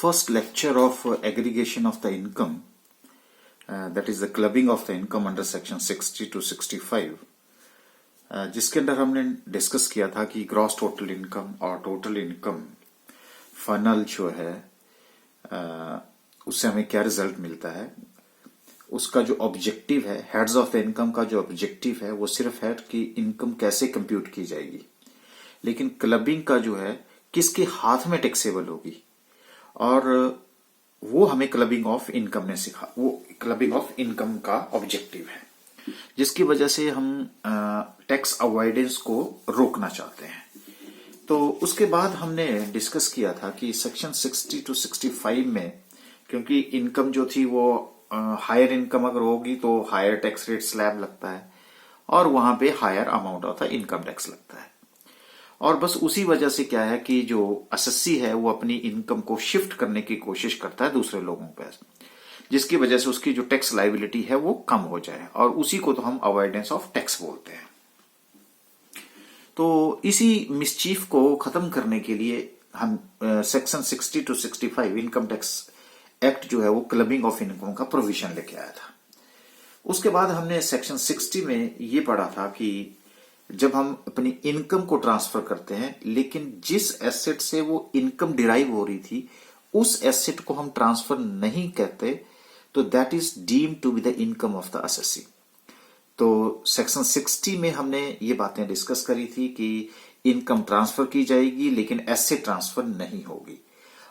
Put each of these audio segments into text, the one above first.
first lecture of aggregation of the income, that is the clubbing of the income under section 60 to 65, जिसके अंदर हमने discuss किया था कि ग्रॉस टोटल इनकम और टोटल इनकम फाइनल जो है उससे हमें क्या रिजल्ट मिलता है। उसका जो ऑब्जेक्टिव है, हेड्स ऑफ द इनकम का जो ऑब्जेक्टिव है वो सिर्फ है कि इनकम कैसे कंप्यूट की जाएगी, लेकिन क्लबिंग का जो है किसके हाथ में टैक्सेबल होगी, और वो हमें क्लबिंग ऑफ इनकम ने सिखा। वो क्लबिंग ऑफ इनकम का ऑब्जेक्टिव है, जिसकी वजह से हम टैक्स अवॉइडेंस को रोकना चाहते हैं। तो उसके बाद हमने डिस्कस किया था कि सेक्शन 60 टू 65 में, क्योंकि इनकम जो थी वो हायर इनकम अगर होगी तो हायर टैक्स रेट स्लैब लगता है और वहां पे higher amount of income tax लगता है। और बस उसी वजह से क्या है कि जो एसएससी है वो अपनी इनकम को शिफ्ट करने की कोशिश करता है दूसरे लोगों पर, जिसकी वजह से उसकी जो टैक्स लायबिलिटी है वो कम हो जाए, और उसी को तो हम अवॉइडेंस ऑफ टैक्स बोलते हैं। तो इसी मिसचीफ को खत्म करने के लिए हम section 60 to 65 income tax act जो है वो क्लबिंग ऑफ इनकम का प्रोविजन लेके आया था। उसके बाद हमने सेक्शन 60 में ये पढ़ा था कि जब हम अपनी इनकम को ट्रांसफर करते हैं, लेकिन जिस एसेट से वो इनकम डिराइव हो रही थी उस एसेट को हम ट्रांसफर नहीं कहते, तो that is deemed to be the income of the SSC. तो सेक्शन 60 में हमने ये बातें डिस्कस करी थी कि इनकम ट्रांसफर की जाएगी लेकिन एसेट ट्रांसफर नहीं होगी,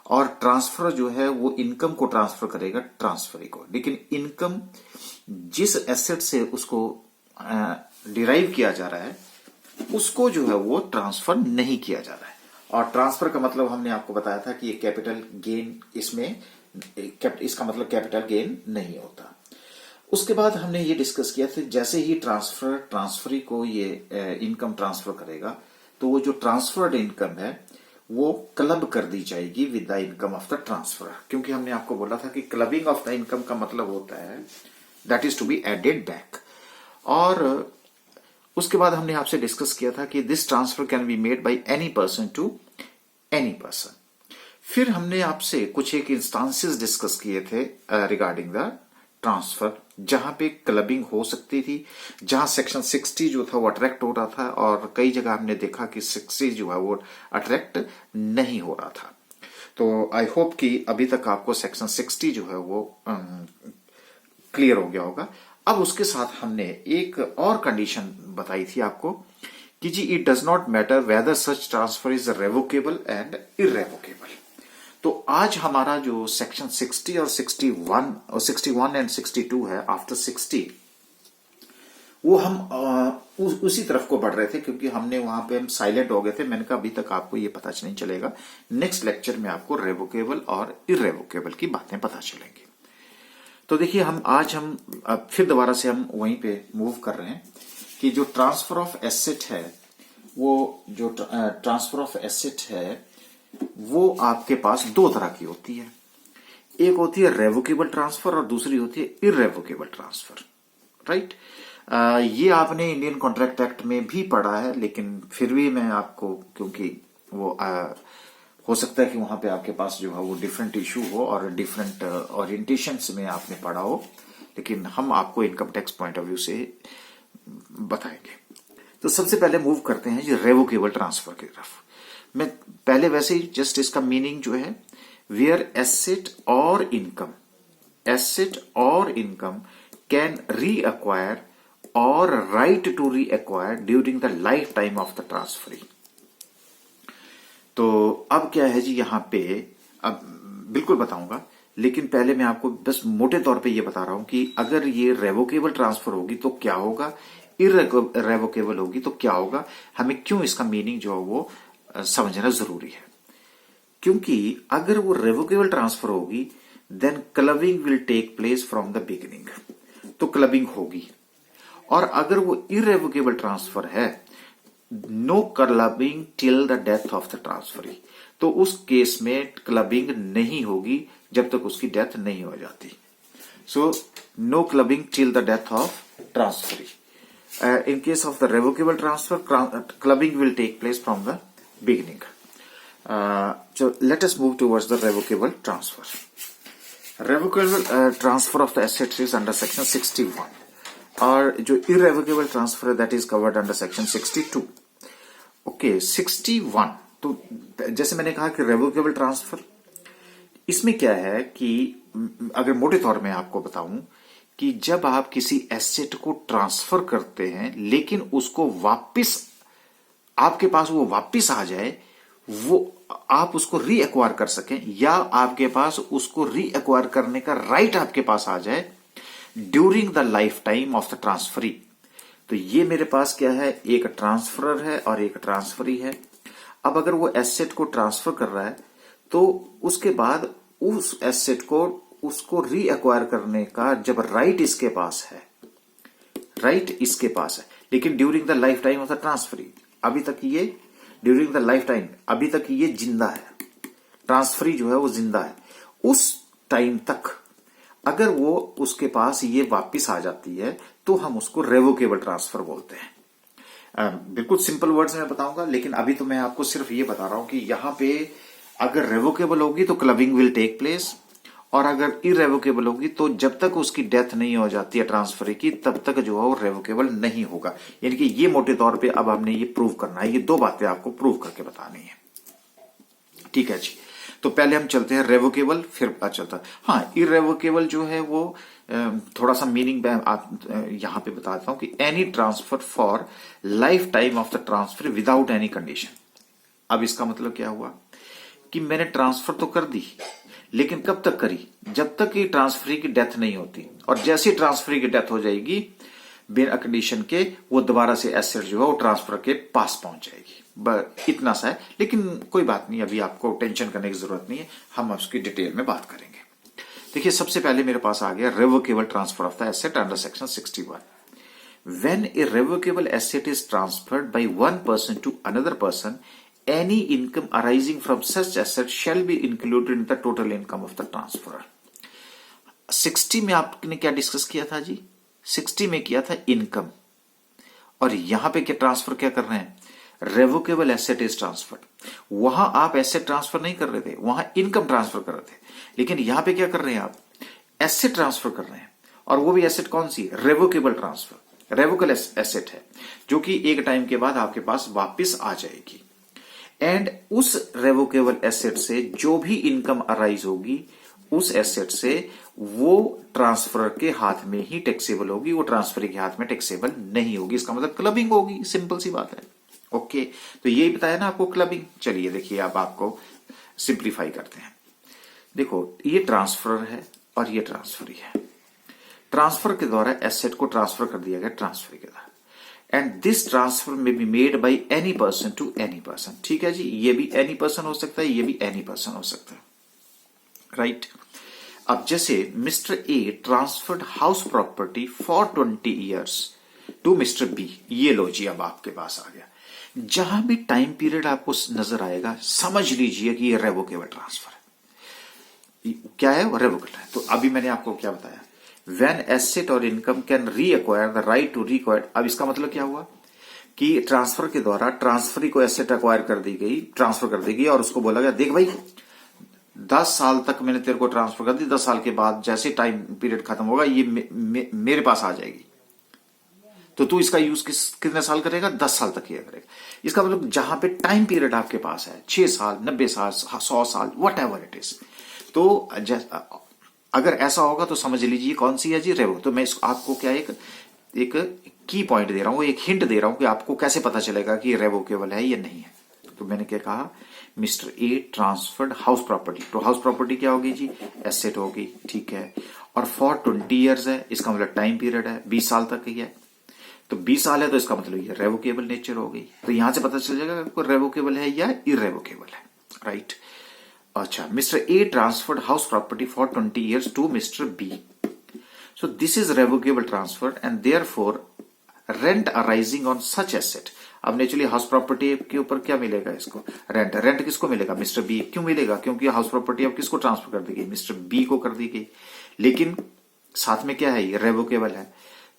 और ट्रांसफर जो है वो इनकम को ट्रांसफर करेगा ट्रांसफरी को, लेकिन इनकम जिस एसेट से उसको डिराइव किया जा रहा है उसको जो है वो ट्रांसफर नहीं किया जा रहा है। और ट्रांसफर का मतलब हमने आपको बताया था कि ये कैपिटल गेन, इसमें इसका मतलब कैपिटल गेन नहीं होता। उसके बाद हमने ये डिस्कस किया था जैसे ही ट्रांसफरी को ये इनकम ट्रांसफर करेगा तो वो जो ट्रांसफर्ड इनकम है वो क्लब कर दी जाएगी with the income of the transfer, क्योंकि हमने आपको बोला था कि क्लबिंग ऑफ द इनकम का मतलब होता है that is to be added back. और उसके बाद हमने आपसे डिस्कस किया था कि this transfer can be made by any person to any person. फिर हमने आपसे कुछ एक इंस्टांसेस डिस्कस किए थे रिगार्डिंग द ट्रांसफर, जहां पे क्लबिंग हो सकती थी, जहां सेक्शन 60 जो था वो अट्रैक्ट हो रहा था, और कई जगह हमने देखा कि 60 जो है वो अट्रैक्ट नहीं हो रहा था। तो आई होप कि अभी तक आपको सेक्शन 60 जो है वो क्लियर हो गया होगा। अब उसके साथ हमने एक और कंडीशन बताई थी आपको कि जी it does not matter whether such transfer is revocable and irrevocable. तो आज हमारा जो सेक्शन 60 और 61 एंड 62 है आफ्टर 60, वो हम उसी तरफ को बढ़ रहे थे, क्योंकि हमने वहां पे हम साइलेंट हो गए थे। मैंने कहा अभी तक आपको ये पता नहीं चलेगा, नेक्स्ट लेक्चर में आपको रेवोकेबल और इररेवोकेबल की बातें पता चलेंगी। तो देखिए हम फिर दोबारा से हम वहीं पे मूव कर रहे हैं कि जो ट्रांसफर ऑफ एसेट है, वो जो ट्रांसफर ऑफ एसेट है वो आपके पास दो तरह की होती है। एक होती है रेवोकेबल ट्रांसफर और दूसरी होती है इररेवोकेबल ट्रांसफर, राइट। ये आपने इंडियन कॉन्ट्रैक्ट एक्ट में भी पढ़ा है, लेकिन फिर भी मैं आपको, क्योंकि वो हो सकता है कि वहां पे आपके पास जो है वो डिफरेंट इशू हो और डिफरेंट ओरिएंटेशन में आपने पढ़ा हो, लेकिन हम आपको income tax point of view से बताएंगे। तो सबसे पहले मूव करते हैं ये रेवोकेबल ट्रांसफर की तरफ। मैं पहले वैसे ही जस्ट इसका मीनिंग जो है, वेयर एसेट और इनकम कैन रीअक्वायर और right to reacquire during the life time of the transferee. तो अब क्या है जी, यहां पे अब बिल्कुल बताऊंगा, लेकिन पहले मैं आपको बस मोटे तौर पे ये बता रहा हूं कि अगर ये रेवोकेबल ट्रांसफर होगी तो क्या होगा, इररेवोकेबल होगी तो क्या होगा, हमें क्यों इसका मीनिंग जो है वो समझना जरूरी है। क्योंकि अगर वो रेवोकेबल ट्रांसफर होगी then clubbing will take place from the beginning, तो क्लबिंग होगी। और अगर वो इररेवोकेबल ट्रांसफर है, no clubbing till the death of the transferee, तो उस केस में क्लबिंग नहीं होगी जब तक उसकी डेथ नहीं हो जाती। So no clubbing till the death of transferee. In case of the revocable transfer, clubbing will take place from the beginning. So let us move towards the revocable transfer. Revocable transfer of the assets is under section 61 और जो irrevocable transfer है that is covered under section 62. Okay, 61. तो जैसे मैंने कहा कि revocable transfer, इसमें क्या है कि अगर मोटे तौर में आपको बताऊं कि जब आप किसी एसेट को ट्रांसफर करते हैं लेकिन उसको वापस आपके पास वो वापस आ जाए, वो आप उसको री एक्वायर कर सकें या आपके पास उसको री एक्वायर करने का राइट आपके पास आ जाए during the life time of the transferee. तो ये मेरे पास क्या है, एक ट्रांसफरर है और एक ट्रांसफरी है. अब अगर वो एसेट को ट्रांसफर कर रहा है तो उसके बाद उस एसेट को उसको री एक्वायर करने का जब राइट इसके पास है, राइट इसके पास है, लेकिन during the life time of the transferee, अभी तक ये ड्यूरिंग द लाइफ टाइम, अभी तक ये जिंदा है, ट्रांसफरी जो है वो जिंदा है. उस टाइम तक अगर वो उसके पास ये वापिस आ जाती है तो हम उसको रेवोकेबल ट्रांसफर बोलते हैं. बिल्कुल सिंपल वर्ड्स में बताऊंगा, लेकिन अभी तो मैं आपको सिर्फ ये बता रहा हूं कि यहां पे अगर रेवोकेबल होगी तो क्लबिंग विल टेक प्लेस, और अगर इरेवोकेबल होगी तो जब तक उसकी डेथ नहीं हो जाती है ट्रांसफर की तब तक जो है वो रेवोकेबल नहीं होगा. यानी कि ये मोटे तौर पे अब हमने ये प्रूव करना है, ये दो बातें आपको प्रूव करके बतानी है. ठीक है जी. तो पहले हम चलते हैं रेवोकेबल, फिर चलता है. हाँ, इरेवोकेबल जो है वो थोड़ा सा मीनिंग यहां पे बता देता हूं कि any transfer for life time of the transfer without any condition. अब इसका मतलब क्या हुआ कि मैंने ट्रांसफर तो कर दी, लेकिन कब तक करी, जब तक कि ट्रांसफरी की डेथ नहीं होती, और जैसे ट्रांसफरी की डेथ हो जाएगी बिना कंडीशन के वो दोबारा से एसेट जो है वो ट्रांसफर के पास पहुंच जाएगी. इतना सा है, लेकिन कोई बात नहीं, अभी आपको टेंशन करने की जरूरत नहीं है, हम उसकी डिटेल में बात करेंगे. देखिए, सबसे पहले मेरे पास आ गया revocable transfer of the asset under section 61. When a revocable asset is transferred by one person to another person, any income arising from such asset shall be included in the total income of the transferor. 60 में आपने क्या discuss किया था जी? 60 में किया था income, और यहां पे क्या ट्रांसफर क्या कर रहे हैं, रेवोकेबल एसेट इज ट्रांसफर्ड. वहां आप एसेट ट्रांसफर नहीं कर रहे थे, वहां इनकम ट्रांसफर कर रहे थे, लेकिन यहां पे क्या कर रहे हैं आप, एसेट ट्रांसफर कर रहे हैं. और वो भी एसेट कौन सी, रेवोकेबल ट्रांसफर, रेवोकेबल एसेट है जो कि एक टाइम के बाद आपके पास वापिस आ जाएगी. एंड उस रेवोकेबल एसेट से जो भी इनकम अराइज होगी उस एसेट से वो ट्रांसफर के हाथ में ही टैक्सेबल होगी, वो ट्रांसफर के हाथ में टैक्सेबल नहीं होगी. इसका मतलब क्लबिंग होगी, सिंपल सी बात है. ओके, तो यही बताया ना आपको क्लबिंग. चलिए देखिए, अब आपको सिंप्लीफाई करते हैं. देखो, ये ट्रांसफर है और ये ट्रांसफरी है. ट्रांसफर के द्वारा एसेट को ट्रांसफर कर दिया गया ट्रांसफर के द्वारा, and this transfer may be made by any person to any person. ठीक है जी, ये भी एनी पर्सन हो सकता है, ये भी एनी पर्सन हो सकता है, राइट. अब जैसे mister A transferred house property for 20 years to mister B. ये लो जी, अब आपके पास आ गया. जहां भी टाइम पीरियड आपको नजर आएगा समझ लीजिए कि ये रेवोकेबल ट्रांसफर है. क्या है, रेवोकेबल है. तो अभी मैंने आपको क्या बताया, When asset or income can reacquire the right to reacquire. अब इसका मतलब क्या हुआ कि ट्रांसफर के द्वारा ट्रांसफरी को एसेट एक्वायर कर दी गई, ट्रांसफर कर दी गई, और उसको बोला गया देख भाई 10 साल तक मैंने तेरे को ट्रांसफर कर दी, 10 साल के बाद जैसे टाइम पीरियड खत्म होगा ये मेरे पास आ जाएगी, तो तू इसका यूज कितने साल करेगा, 10 साल तक किया करेगा. इसका मतलब जहां पे टाइम पीरियड आपके पास है 6 साल, 90 साल, 100 साल, वट एवर इट इज, तो अगर ऐसा होगा तो समझ लीजिए कौन सी है जी, रेवो. तो मैं आपको क्या एक की पॉइंट दे रहा हूं, एक हिंट दे रहा हूं कि आपको कैसे पता चलेगा कि रेवोकेबल है या नहीं है. तो मैंने क्या कहा, mister A transferred house property. तो हाउस प्रॉपर्टी क्या होगी जी, एसेट होगी. ठीक है, और फॉर 20 ईयर्स है, इसका मतलब टाइम पीरियड है 20 साल तक ही है. तो 20 साल है तो इसका मतलब ये रेवोकेबल नेचर हो गई. तो यहां से पता चल जाएगा आपको रेवोकेबल है या इरेवोकेबल है, राइट. अच्छा, mister A transferred house property for 20 years to mister B. So this is revocable transfer and therefore rent arising on such asset. अब नेचुरली हाउस प्रॉपर्टी के ऊपर क्या मिलेगा, इसको रेंट. रेंट किसको मिलेगा, मिस्टर बी. क्यों मिलेगा, क्योंकि हाउस प्रॉपर्टी अब किसको ट्रांसफर कर दी गई, मिस्टर बी को कर दी गई. लेकिन साथ में क्या है, ये रेवोकेबल है.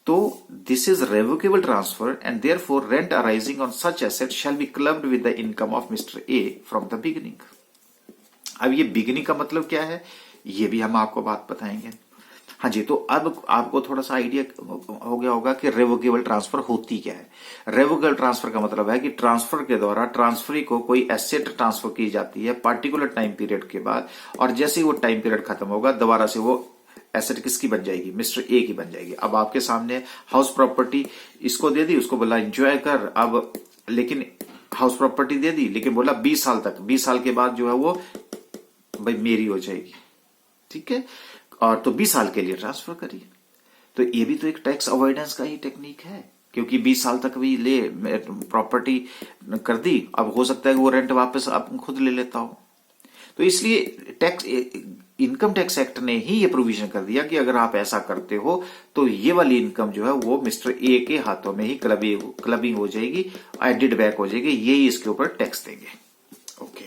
तो this is revocable transfer and therefore rent arising on such asset shall be clubbed with the income of mister A from the beginning. अब ये बिगिनिंग का मतलब क्या है, ये भी हम आपको बात बताएंगे। हाँ जी, तो अब आपको थोड़ा सा आइडिया हो गया होगा कि रेवोकेबल ट्रांसफर होती क्या है। रेवोकेबल ट्रांसफर का मतलब है कि ट्रांसफर के द्वारा ट्रांसफरी को कोई एसेट ट्रांसफर की जाती है पार्टिकुलर टाइम पीरियड के बाद, और जैसे ही वो टाइम पीरियड खत्म होगा दोबारा से वो एसेट किसकी बन जाएगी, मिस्टर ए की बन जाएगी। अब आपके सामने हाउस प्रॉपर्टी इसको दे दी, उसको बोला एंजॉय कर, अब लेकिन हाउस प्रॉपर्टी दे दी लेकिन बोला 20 साल तक, 20 साल के बाद जो है वो भाई मेरी हो जाएगी, ठीक है, और तो 20 साल के लिए ट्रांसफर करिए। तो ये भी तो एक टैक्स अवॉइडेंस का ही टेक्निक है, क्योंकि 20 साल तक भी ले प्रॉपर्टी कर दी, अब हो सकता है कि वो रेंट वापस आप खुद ले लेता हो। तो इसलिए टैक्स इनकम टैक्स एक्ट ने ही ये प्रोविजन कर दिया कि अगर आप ऐसा करते हो तो ये वाली इनकम जो है वो मिस्टर ए के हाथों में ही क्लबिंग हो जाएगी, एडिड बैक हो जाएगी, यही इसके ऊपर टैक्स देंगे। ओके,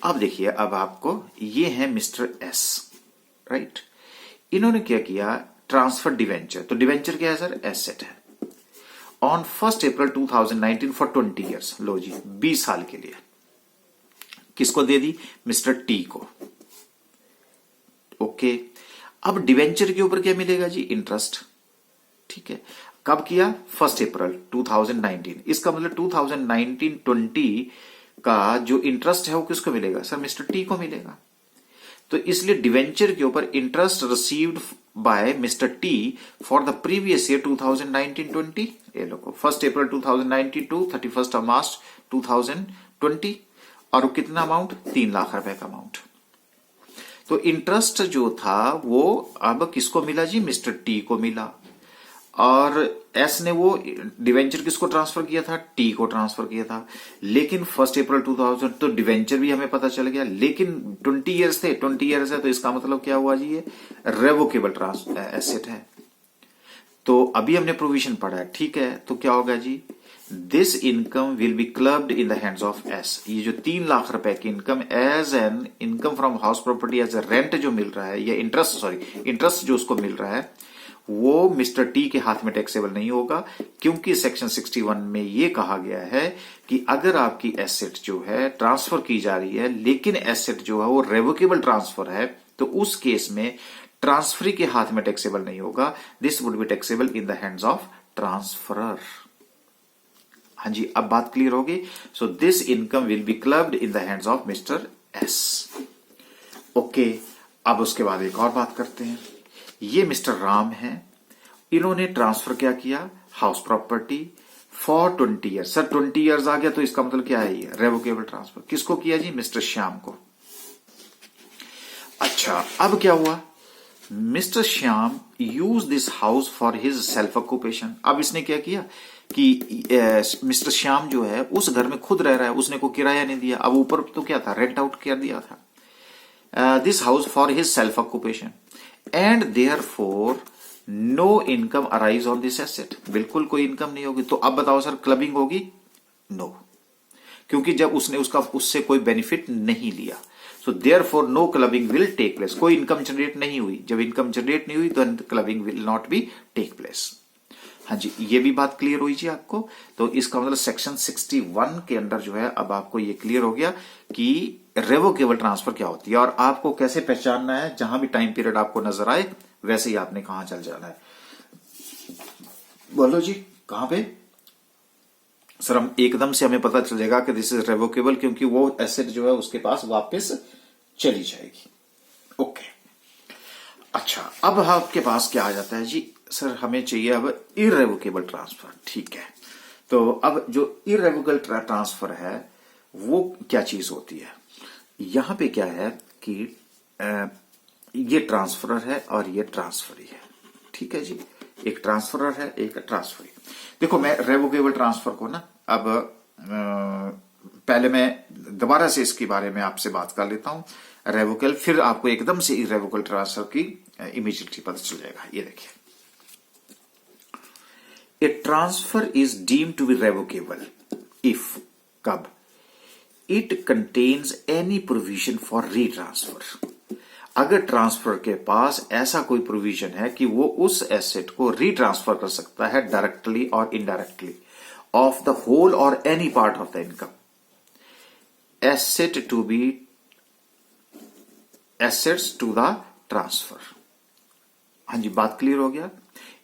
अब देखिए, अब आपको ये है मिस्टर एस, राइट। इन्होंने क्या किया, ट्रांसफर डिवेंचर। तो डिवेंचर क्या है सर, एसेट है। ऑन 1 अप्रैल 2019 फॉर 20 ईयर्स, लो जी 20 साल के लिए किसको दे दी, मिस्टर टी को। ओके, अब डिवेंचर के ऊपर क्या मिलेगा जी, इंटरेस्ट, ठीक है। कब किया, 1 अप्रैल 2019, इसका मतलब 2019-20 का जो इंटरेस्ट है वो किसको मिलेगा सर, मिस्टर टी को मिलेगा। तो इसलिए डिवेंचर के ऊपर interest received by mister T for the previous year 2019-20, ये लोगों 1 अप्रैल 2019 टू 31 मार्च 2020, और कितना अमाउंट, 3 लाख रुपए का अमाउंट। तो इंटरेस्ट जो था वो अब किसको मिला जी, मिस्टर टी को मिला, और एस ने वो डिवेंचर किसको ट्रांसफर किया था, टी को ट्रांसफर किया था। लेकिन 1 अप्रैल 2000 तो डिवेंचर भी हमें पता चल गया, लेकिन 20 ईयर्स थे, 20 ईयर्स है, तो इसका मतलब क्या हुआ जी, ये रेवोकेबल एसेट है। तो अभी हमने प्रोविजन पढ़ा है, ठीक है, तो क्या होगा जी, this income will be clubbed in the hands of S. ये जो 3 लाख रुपए की income as an income from house property as a rent जो मिल रहा है, या इंटरेस्ट जो उसको मिल रहा है, वो मिस्टर टी के हाथ में टैक्सेबल नहीं होगा, क्योंकि सेक्शन 61 में ये कहा गया है कि अगर आपकी एसेट जो है ट्रांसफर की जा रही है लेकिन एसेट जो है वो रेवोकेबल ट्रांसफर है, तो उस केस में ट्रांसफरी के हाथ में टैक्सेबल नहीं होगा, this would be taxable in the hands of transferor. हाँ जी, अब बात क्लियर होगी। So this income will be clubbed in the hands of mister S. Okay, अब उसके बाद एक और बात करते हैं। ये मिस्टर राम है, इन्होंने ट्रांसफर क्या किया, house property for 20 years. Sir 20 years आ गया तो इसका मतलब क्या है, ये रेवोकेबल ट्रांसफर। किसको किया जी, मिस्टर श्याम को। अच्छा, अब क्या हुआ, mister Shyam use this house for his self occupation. अब इसने क्या किया कि मिस्टर श्याम जो है उस घर में खुद रह रहा है, उसने को किराया नहीं दिया, अब ऊपर तो क्या था, रेंट आउट कर दिया था this house for his self occupation, and therefore no income arise on this asset. बिल्कुल कोई इनकम नहीं होगी। तो अब बताओ सर, क्लबिंग होगी, नो, क्योंकि जब उसने उससे कोई बेनिफिट नहीं लिया। So therefore no clubbing will take place, कोई इनकम जनरेट नहीं हुई। जब इनकम जनरेट नहीं हुई तो clubbing will not be take place. हाँ जी, ये भी बात क्लियर हुई जी आपको। तो इसका मतलब सेक्शन 61 के अंदर जो है अब आपको ये क्लियर हो गया कि रेवोकेबल ट्रांसफर क्या होती है, और आपको कैसे पहचानना है, जहां भी टाइम पीरियड आपको नजर आए वैसे ही आपने कहां चल जाना है। बोलो जी, कहां पे सर, हम एकदम से हमें पता चल जाएगा कि दिस इज रेवोकेबल, क्योंकि वो एसेट जो है उसके पास वापस चली जाएगी। ओके, अच्छा, अब आपके पास क्या आ जाता है जी, सर हमें चाहिए अब इररेवोकेबल ट्रांसफर। ठीक है, तो अब जो इररेवोकेबल ट्रांसफर है वो क्या चीज होती है, यहां पे क्या है कि ये ट्रांसफरर है और ये ट्रांसफरी है। ठीक है जी, एक ट्रांसफरर है, एक ट्रांसफरी। देखो, मैं रेवोकेबल ट्रांसफर को ना अब पहले मैं दोबारा से इसके बारे में आपसे बात कर लेता हूं, रेवोकेबल, फिर आपको एकदम से इररेवोकेबल ट्रांसफर की इमीडिएटली पता चल जाएगा। ये देखिए, a transfer is deemed to be revocable if, कब, it contains any provision for retransfer. अगर ट्रांसफर के पास ऐसा कोई प्रोविजन है कि वो उस एसेट को रीट्रांसफर कर सकता है डायरेक्टली और इनडायरेक्टली ऑफ द होल और any part of the income, asset to be assets to the transfer. हाँ जी, बात क्लियर हो गया।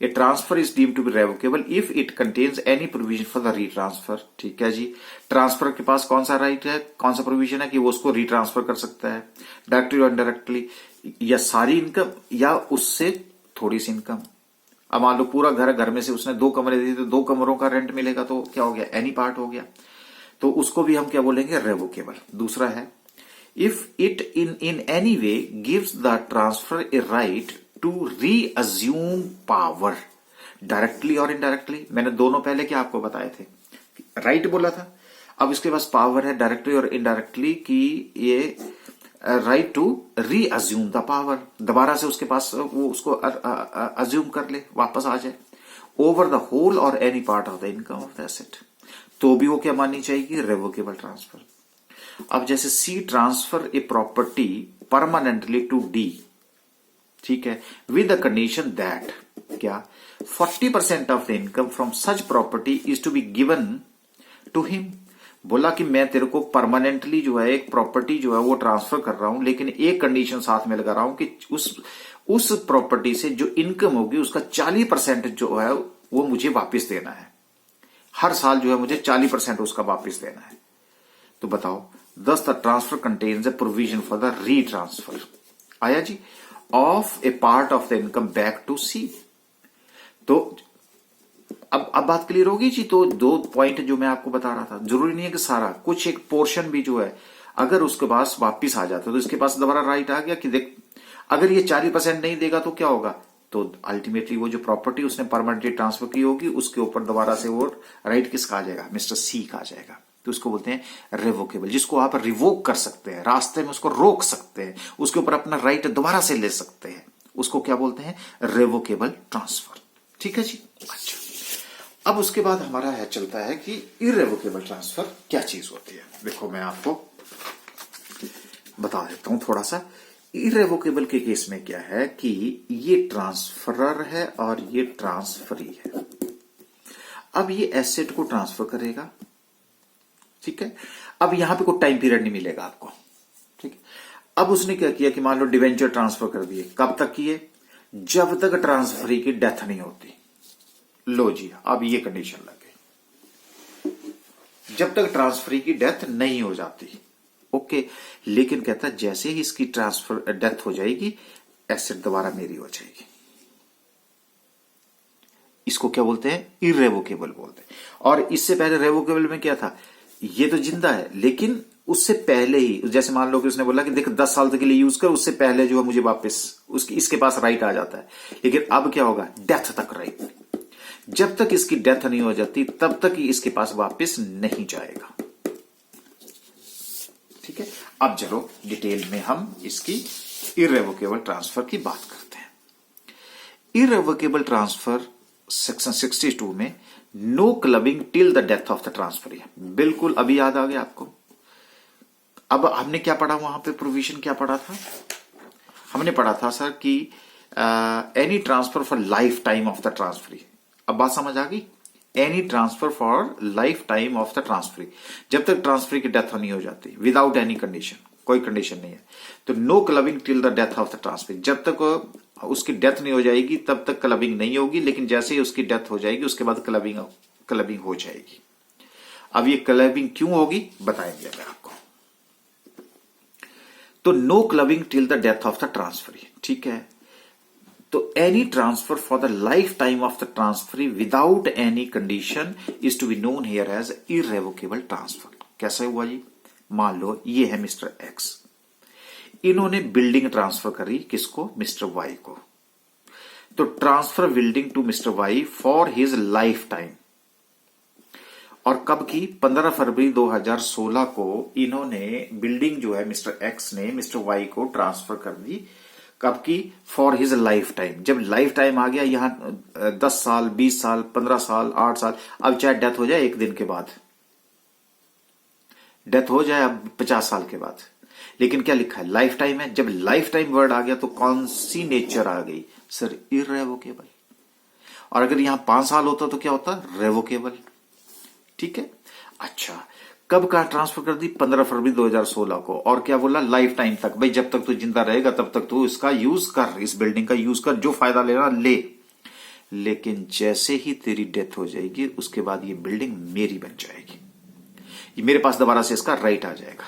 A transfer is deemed to be revocable if it contains any provision for the retransfer. ठीक है जी, transfer के पास कौन सा राइट है, कौन सा प्रोविजन है कि वो उसको रीट्रांसफर कर सकता है डायरेक्टली और इनडायरेक्टली, या सारी इनकम या उससे थोड़ी सी इनकम। अब मान लो पूरा घर में से उसने 2 कमरे दिए तो 2 कमरों का रेंट मिलेगा, तो क्या हो गया, एनी पार्ट हो गया, तो उसको भी हम क्या बोलेंगे, रेवोकेबल। दूसरा है if it in any way gives the transfer a right to reassume power directly और इनडायरेक्टली। मैंने दोनों पहले क्या आपको बताए थे, राइट बोला था, अब इसके पास पावर है डायरेक्टली और इनडायरेक्टली कि ये राइट टू रीअज्यूम द पावर, दोबारा से उसके पास वो उसको अज्यूम कर ले, वापस आ जाए, ओवर द होल और any part of the income of the asset, तो भी वो क्या माननी चाहिए, रेवोकेबल ट्रांसफर। अब जैसे C transfer a property permanently to D, ठीक है, विद द कंडीशन दैट क्या 40% of the income from such property is to be given to him. बोला कि मैं तेरे को परमानेंटली जो है एक प्रॉपर्टी जो है वो ट्रांसफर कर रहा हूं, लेकिन एक कंडीशन साथ में लगा रहा हूं कि उस प्रॉपर्टी से जो इनकम होगी उसका 40% जो है वो मुझे वापस देना है, हर साल जो है मुझे 40% उसका वापस देना है। तो बताओ, does the transfer contains a provision for the retransfer, आया जी, of a part of the income back to C. तो अब बात क्लियर होगी जी। तो 2 पॉइंट जो मैं आपको बता रहा था, जरूरी नहीं है कि सारा, कुछ एक पोर्शन भी जो है अगर उसके पास वापिस आ जाता तो इसके पास दोबारा राइट आ गया कि देख अगर ये 40% नहीं देगा तो क्या होगा, तो अल्टीमेटली वो जो प्रॉपर्टी उसने परमानेंटली ट्रांसफर की होगी उसके ऊपर दोबारा से वो राइट किसका आ जाएगा, मिस्टर सी का आ जाएगा। तो उसको बोलते हैं रिवोकेबल, जिसको आप रिवोक कर सकते हैं, रास्ते में उसको रोक सकते हैं, उसके ऊपर अपना राइट दोबारा से ले सकते हैं, उसको क्या बोलते हैं, रिवोकेबल ट्रांसफर। ठीक है जी। अच्छा, अब उसके बाद हमारा है चलता है कि इरेवोकेबल ट्रांसफर क्या चीज होती है। देखो मैं आपको बता देता हूं थोड़ा सा। इरेवोकेबल के केस में क्या है कि ये ट्रांसफरर है और ये ट्रांसफरी है। अब ये एसेट को ट्रांसफर करेगा, ठीक है। अब यहां पे कोई टाइम पीरियड नहीं मिलेगा आपको, ठीक है। अब उसने क्या किया कि मान लो डिवेंचर ट्रांसफर कर दिए, कब तक किए, जब तक ट्रांसफरी की डेथ नहीं होती। लो जी, अब ये कंडीशन लग गई, जब तक ट्रांसफरी की डेथ नहीं हो जाती, ओके। लेकिन कहता है जैसे ही इसकी ट्रांसफर डेथ हो जाएगी, एसेट दोबारा मेरी हो जाएगी। इसको क्या बोलते हैं, इरेवोकेबल बोलते हैं। और इससे पहले रेवोकेबल में क्या था, ये तो जिंदा है लेकिन उससे पहले ही, जैसे मान लो कि उसने बोला कि देख 10 साल तक के लिए यूज कर, उससे पहले जो है मुझे वापस इसके पास राइट आ जाता है। लेकिन अब क्या होगा, डेथ तक राइट, जब तक इसकी डेथ नहीं हो जाती तब तक ही इसके पास वापस नहीं जाएगा। ठीक है। अब चलो डिटेल में हम इसकी इरेवोकेबल ट्रांसफर की बात करते हैं। इरेवोकेबल ट्रांसफर सेक्शन 62 में no clubbing till the death of the transfer, बिल्कुल अभी याद आ गया आपको। अब हमने क्या पढ़ा वहां पे, प्रोविजन क्या पढ़ा था, हमने पढ़ा था सर कि any transfer for life time of the transferee. अब बात समझ आ गई, any transfer for life time of the transferee, जब तक ट्रांसफरी की डेथ नहीं हो जाती, विदाउट एनी कंडीशन, कोई कंडीशन नहीं है। तो no clubbing till the death of the transferee, जब तक उसकी डेथ नहीं हो जाएगी तब तक क्लबिंग नहीं होगी, लेकिन जैसे ही उसकी डेथ हो जाएगी उसके बाद क्लबिंग हो जाएगी। अब ये क्लबिंग क्यों होगी बताएंगे मैं आपको। तो no clubbing till the death of the transferee, ठीक है। तो any transfer for the life time of the transferee without any condition is to be known here as irrevocable transfer. कैसा हुआ जी, मान लो ये है मिस्टर एक्स, इन्होंने बिल्डिंग ट्रांसफर करी किसको, मिस्टर वाई को। तो transfer building to mister Y for his life time, और कब की, 15 फरवरी 2016 को इन्होंने बिल्डिंग जो है मिस्टर एक्स ने मिस्टर वाई को ट्रांसफर कर दी। कब की, फॉर हिज लाइफ टाइम। जब लाइफ टाइम आ गया, यहां 10 साल, 20 साल, 15 साल, 8 साल, अब चाहे डेथ हो जाए एक दिन के बाद, डेथ हो जाए अब 50 साल के बाद, लेकिन क्या लिखा है, लाइफ टाइम है। जब लाइफ टाइम वर्ड आ गया तो कौन सी नेचर आ गई सर, इररेवोकेबल। और अगर यहां 5 साल होता तो क्या होता, रेवोकेबल। ठीक है, अच्छा कब का ट्रांसफर कर दी, 15 फरवरी 2016 को। और क्या बोला, लाइफ टाइम तक, भाई जब तक तू जिंदा रहेगा तब तक तू इसका यूज कर, इस बिल्डिंग का यूज कर, जो फायदा लेना ले। लेकिन जैसे ही तेरी डेथ हो जाएगी उसके बाद ये बिल्डिंग मेरी बन जाएगी, ये मेरे पास दोबारा से इसका राइट आ जाएगा।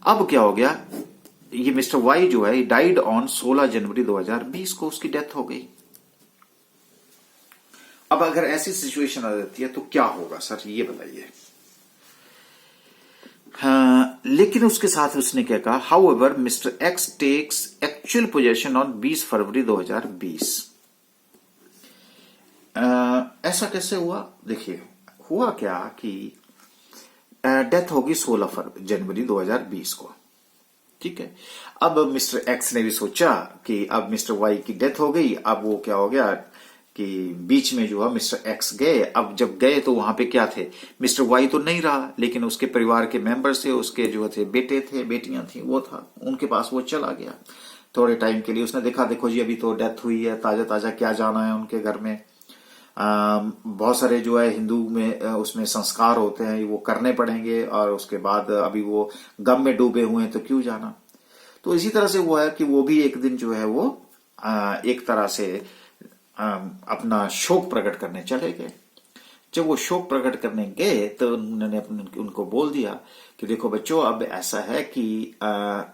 अब क्या हो गया, ये मिस्टर वाई जो है डाइड ऑन 16 जनवरी 2020 को, उसकी डेथ हो गई। अब अगर ऐसी सिचुएशन आ जाती है तो क्या होगा सर, ये बताइए। हाँ, लेकिन उसके साथ उसने क्या कहा, however mister X takes actual possession on 20 February 2020। ऐसा कैसे हुआ, देखिए हुआ क्या कि डेथ होगी 16 जनवरी 2020 को। ठीक है, अब मिस्टर एक्स ने भी सोचा कि अब मिस्टर वाई की डेथ हो गई, अब वो क्या हो गया कि बीच में जो है मिस्टर एक्स गए। अब जब गए तो वहां पे क्या थे, मिस्टर वाई तो नहीं रहा, लेकिन उसके परिवार के मेंबर्स थे, उसके जो थे बेटे थे, बेटियां थी, वो था, उनके पास वो चला गया थोड़े टाइम के लिए। उसने देखा, देखो जी अभी तो डेथ हुई है, ताजा ताजा क्या जाना है उनके घर में, बहुत सारे जो है हिंदू में उसमें संस्कार होते हैं, वो करने पड़ेंगे, और उसके बाद अभी वो गम में डूबे हुए हैं तो क्यों जाना। तो इसी तरह से वो है कि वो भी एक दिन जो है वो एक तरह से अपना शोक प्रकट करने चले गए। जब वो शोक प्रकट करने गए तो उन्होंने उनको बोल दिया कि देखो बच्चों, अब ऐसा है कि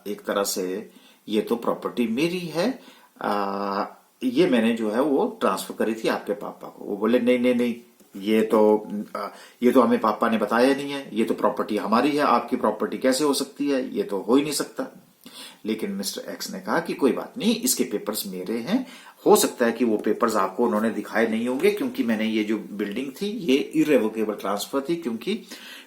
एक तरह से ये तो प्रॉपर्टी मेरी है, ये मैंने जो है वो ट्रांसफर करी थी आपके पापा को। वो बोले नहीं नहीं नहीं, ये तो हमें पापा ने बताया नहीं है, ये तो प्रॉपर्टी हमारी है, आपकी प्रॉपर्टी कैसे हो सकती है, ये तो हो ही नहीं सकता। लेकिन मिस्टर एक्स ने कहा कि कोई बात नहीं, इसके पेपर्स मेरे हैं, हो सकता है कि वो पेपर्स आपको उन्होंने दिखाए नहीं होंगे, क्योंकि मैंने ये जो बिल्डिंग थी ये इरेवोकेबल ट्रांसफर थी, क्योंकि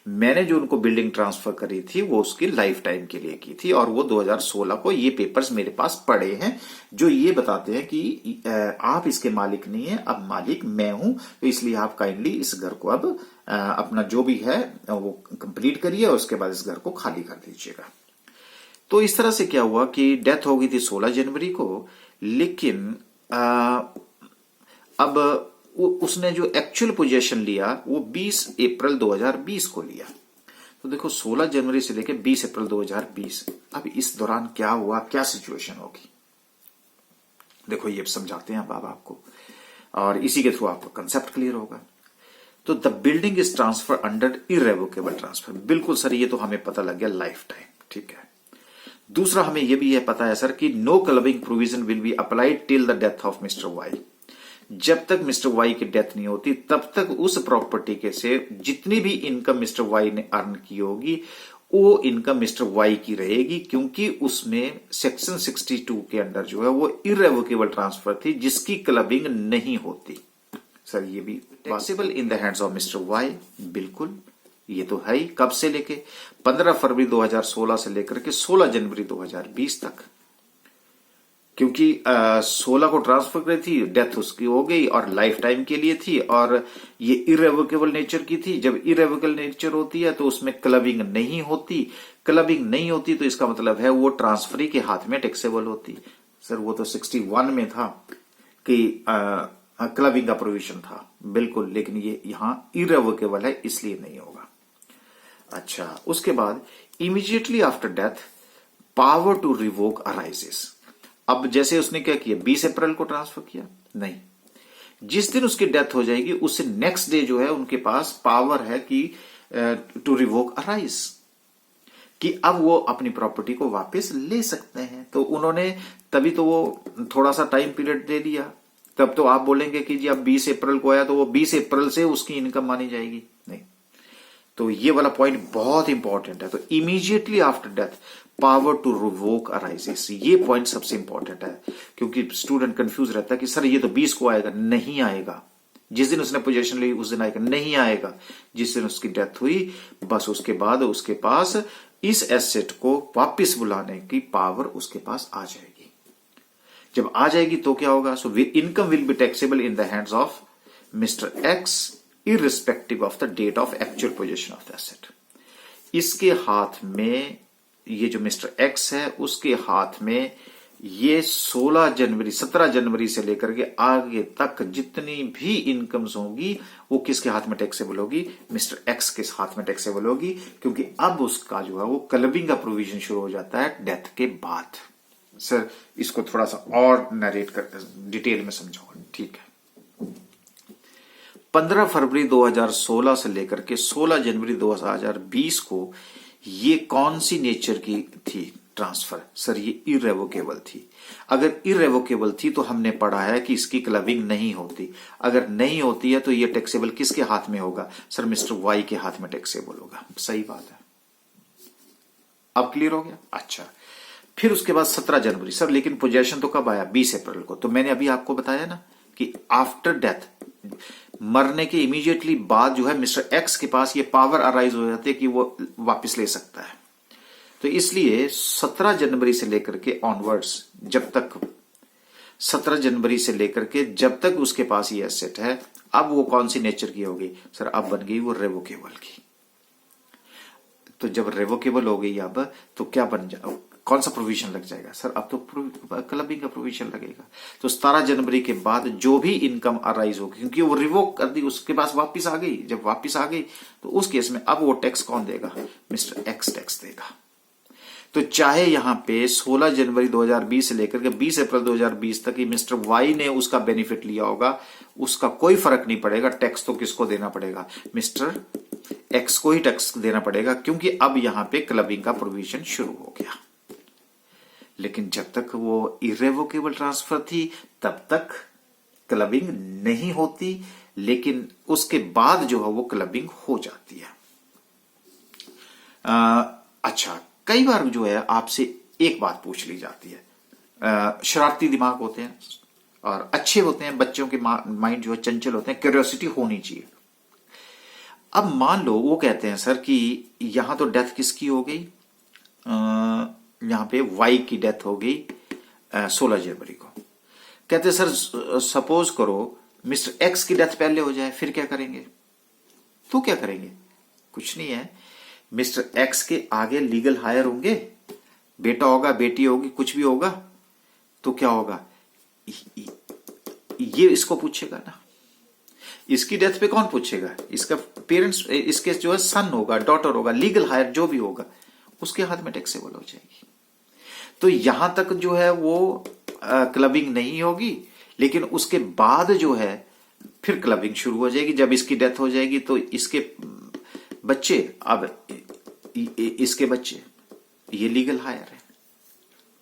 मैंने जो उनको बिल्डिंग ट्रांसफर करी थी वो उसकी लाइफ टाइम के लिए की थी, और वो 2016 को ये पेपर्स मेरे पास पड़े हैं जो ये बताते हैं कि आप इसके मालिक नहीं है, अब मालिक मैं हूं, तो इसलिए आप काइंडली इस घर को अब अपना जो भी है वो कंप्लीट करिए और उसके बाद इस घर को खाली कर दीजिएगा। तो इस तरह से क्या हुआ कि डेथ हो गई थी 16 जनवरी को, लेकिन अब उसने जो एक्चुअल पोजीशन लिया वो 20 अप्रैल 2020 को लिया। तो देखो 16 जनवरी से लेकर 20 अप्रैल 2020, अब इस दौरान क्या हुआ, क्या सिचुएशन होगी, देखो ये समझाते हैं अब आपको, और इसी के थ्रू आपको कंसेप्ट क्लियर होगा। तो the building is transfer under irrevocable transfer, बिल्कुल सर, ये तो हमें पता लग गया लाइफ टाइम। ठीक है, दूसरा हमें यह भी है पता है सर कि no clubbing provision will be applied till the death of mister Y. जब तक मिस्टर वाई की डेथ नहीं होती तब तक उस प्रॉपर्टी के से जितनी भी इनकम मिस्टर वाई ने अर्न की होगी वो इनकम मिस्टर वाई की रहेगी, क्योंकि उसमें सेक्शन 62 के अंडर जो है वो इरेवोकेबल ट्रांसफर थी जिसकी क्लबिंग नहीं होती। सर ये भी possible in the hands of mister Y, बिल्कुल ये तो है ही। कब से लेके 15 फरवरी 2016 से लेकर के 16 जनवरी 2020 तक, क्योंकि 16 को ट्रांसफर करी थी, डेथ उसकी हो गई और लाइफ टाइम के लिए थी, और ये इरेवोकेबल नेचर की थी। जब इरेवोकेबल नेचर होती है तो उसमें क्लबिंग नहीं होती, क्लबिंग नहीं होती तो इसका मतलब है वो ट्रांसफरी के हाथ में टैक्सेबल होती। सर वो तो 61 में था कि क्लबिंग का प्रोविजन था, बिल्कुल, लेकिन ये यहां इरेवोकेबल है इसलिए नहीं होगा। अच्छा, उसके बाद immediately after death power to revoke arises. अब जैसे उसने क्या किया, 20 अप्रैल को ट्रांसफर किया, नहीं, जिस दिन उसकी डेथ हो जाएगी उससे नेक्स्ट डे जो है उनके पास पावर है कि टू रिवोक अराइज, कि अब वो अपनी प्रॉपर्टी को वापस ले सकते हैं। तो उन्होंने तभी तो वो थोड़ा सा टाइम पीरियड दे दिया, तब तो आप बोलेंगे कि जी अब 20 अप्रैल को आया तो वो 20 अप्रैल से उसकी इनकम मानी जाएगी, नहीं। तो ये वाला पॉइंट बहुत इंपॉर्टेंट है। तो immediately after death power to revoke arises, ये पॉइंट सबसे इंपॉर्टेंट है, क्योंकि स्टूडेंट कंफ्यूज रहता है कि सर ये तो 20 को आएगा, नहीं आएगा। जिस दिन उसने पोजीशन ली उस दिन आएगा, नहीं आएगा। जिस दिन उसकी डेथ हुई बस उसके बाद उसके पास इस एसेट को वापस बुलाने की पावर उसके पास आ जाएगी। जब आ जाएगी तो क्या होगा, so income will be taxable in the hands of mister x irrespective of the date of actual possession of the asset। इसके हाथ में ये जो मिस्टर एक्स है उसके हाथ में ये 17 जनवरी से लेकर के आगे तक जितनी भी इनकम्स होंगी वो किसके हाथ में टैक्सेबल होगी? मिस्टर एक्स के हाथ में टैक्सेबल होगी, क्योंकि अब उसका जो है वो क्लबिंग का प्रोविजन शुरू हो जाता है डेथ के बाद। सर इसको थोड़ा सा और नरेट कर डिटेल में समझाओ। ठीक है, 15 फरवरी 2016 से लेकर के 16 जनवरी 2020 को ये कौन सी नेचर की थी ट्रांसफर? सर ये इरेवोकेबल थी। अगर इरेवोकेबल थी तो हमने पढ़ा है कि इसकी क्लबिंग नहीं होती। अगर नहीं होती है तो ये टैक्सेबल किसके हाथ में होगा? सर मिस्टर वाई के हाथ में टैक्सेबल होगा। सही बात है, अब क्लियर हो गया। अच्छा, फिर उसके बाद 17 जनवरी। सर लेकिन पोजेशन तो कब आया? 20 अप्रैल को। तो मैंने अभी आपको बताया ना कि आफ्टर डेथ, मरने के इमीडिएटली बाद जो है मिस्टर एक्स के पास ये पावर अराइज हो जाती है कि वो वापस ले सकता है। तो इसलिए 17 जनवरी से लेकर के ऑनवर्ड्स, जब तक 17 जनवरी से लेकर के जब तक उसके पास ये एसेट है, अब वो कौन सी नेचर की होगी? सर अब बन गई वो रेवोकेबल की। तो जब रेवोकेबल हो गई अब तो क्या बन जाए, कौन सा प्रोविजन लग जाएगा? सर अब तो क्लबिंग का प्रोविजन लगेगा। तो 17 जनवरी के बाद जो भी इनकम अराइज होगी, क्योंकि वो रिवोक कर दी, उसके पास वापिस आ गई, जब वापिस आ गई तो उस केस में अब वो टैक्स कौन देगा? मिस्टर एक्स टैक्स देगा। तो चाहे यहां पे 16 जनवरी 2020 से लेकर के 20 अप्रैल 2020 तक मिस्टर वाई ने उसका बेनिफिट लिया होगा, उसका कोई फर्क नहीं पड़ेगा। टैक्स तो किसको देना पड़ेगा? मिस्टर एक्स को ही टैक्स देना पड़ेगा, क्योंकि अब यहां पे क्लबिंग का प्रोविजन शुरू हो गया। लेकिन जब तक वो इरेवोकेबल ट्रांसफर थी तब तक क्लबिंग नहीं होती, लेकिन उसके बाद जो है वो क्लबिंग हो जाती है। अच्छा, कई बार जो है आपसे एक बात पूछ ली जाती है। शरारती दिमाग होते हैं और अच्छे होते हैं, बच्चों के माइंड जो है चंचल होते हैं, क्यूरियोसिटी होनी चाहिए। अब मान लो वो कहते हैं सर कि यहां तो डेथ किसकी हो गई, यहां पे वाई की डेथ हो गई 16 जनवरी को। कहते हैं सर सपोज करो मिस्टर एक्स की डेथ पहले हो जाए, फिर क्या करेंगे? तो क्या करेंगे? कुछ नहीं है, मिस्टर एक्स के आगे लीगल हायर होंगे, बेटा होगा, बेटी होगी, कुछ भी होगा, तो क्या होगा? ये इसको पूछेगा ना। इसकी डेथ पे कौन पूछेगा? इसका पेरेंट्स, इसके जो है सन होगा, डॉटर होगा, लीगल हायर जो भी होगा, उसके हाथ में टैक्सेबल हो जाएगी। तो यहां तक जो है वो क्लबिंग नहीं होगी, लेकिन उसके बाद जो है फिर क्लबिंग शुरू हो जाएगी। जब इसकी डेथ हो जाएगी तो इसके बच्चे, अब इसके बच्चे, ये लीगल हायर है।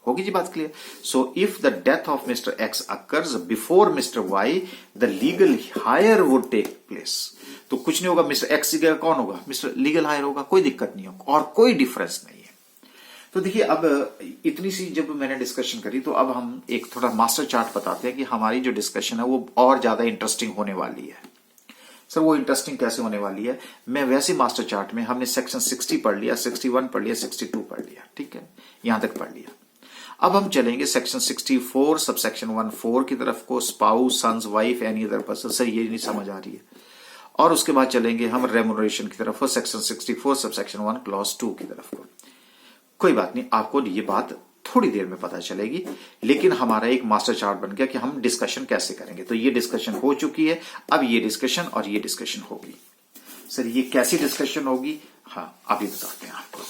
होगी जी बात clear? So if the death of mister X occurs before mister Y, the legal heir would take place. तो कुछ नहीं होगा, मिस्टर एक्स की जगह कौन होगा? मिस्टर लीगल हायर होगा, कोई दिक्कत नहीं होगा और कोई डिफरेंस नहीं है। तो देखिए, अब इतनी सी जब मैंने डिस्कशन करी तो अब हम एक थोड़ा मास्टर चार्ट बताते हैं कि हमारी जो डिस्कशन है वो और ज्यादा इंटरेस्टिंग होने वाली है। सर वो इंटरेस्टिंग कैसे होने वाली है? मैं वैसे मास्टर चार्ट में हमने सेक्शन 60 पढ़ लिया, 61 पढ़ लिया, 62 पढ़ लिया, ठीक है, यहां तक पढ़ लिया। अब हम चलेंगे सेक्शन 64 सब सेक्शन 14 की तरफ को, spouse, sons, wife, any other person. Sir ये नहीं समझ आ रही है। और उसके बाद चलेंगे हम रेमुनरेशन की तरफ, सेक्शन 64 सब सेक्शन 1 क्लॉज 2 की तरफ को। कोई बात नहीं, आपको ये बात थोड़ी देर में पता चलेगी, लेकिन हमारा एक मास्टर चार्ट बन गया कि हम डिस्कशन कैसे करेंगे। तो ये डिस्कशन हो चुकी है, अब ये डिस्कशन और ये डिस्कशन होगी। सर ये कैसी डिस्कशन होगी? हाँ अभी बताते हैं आपको।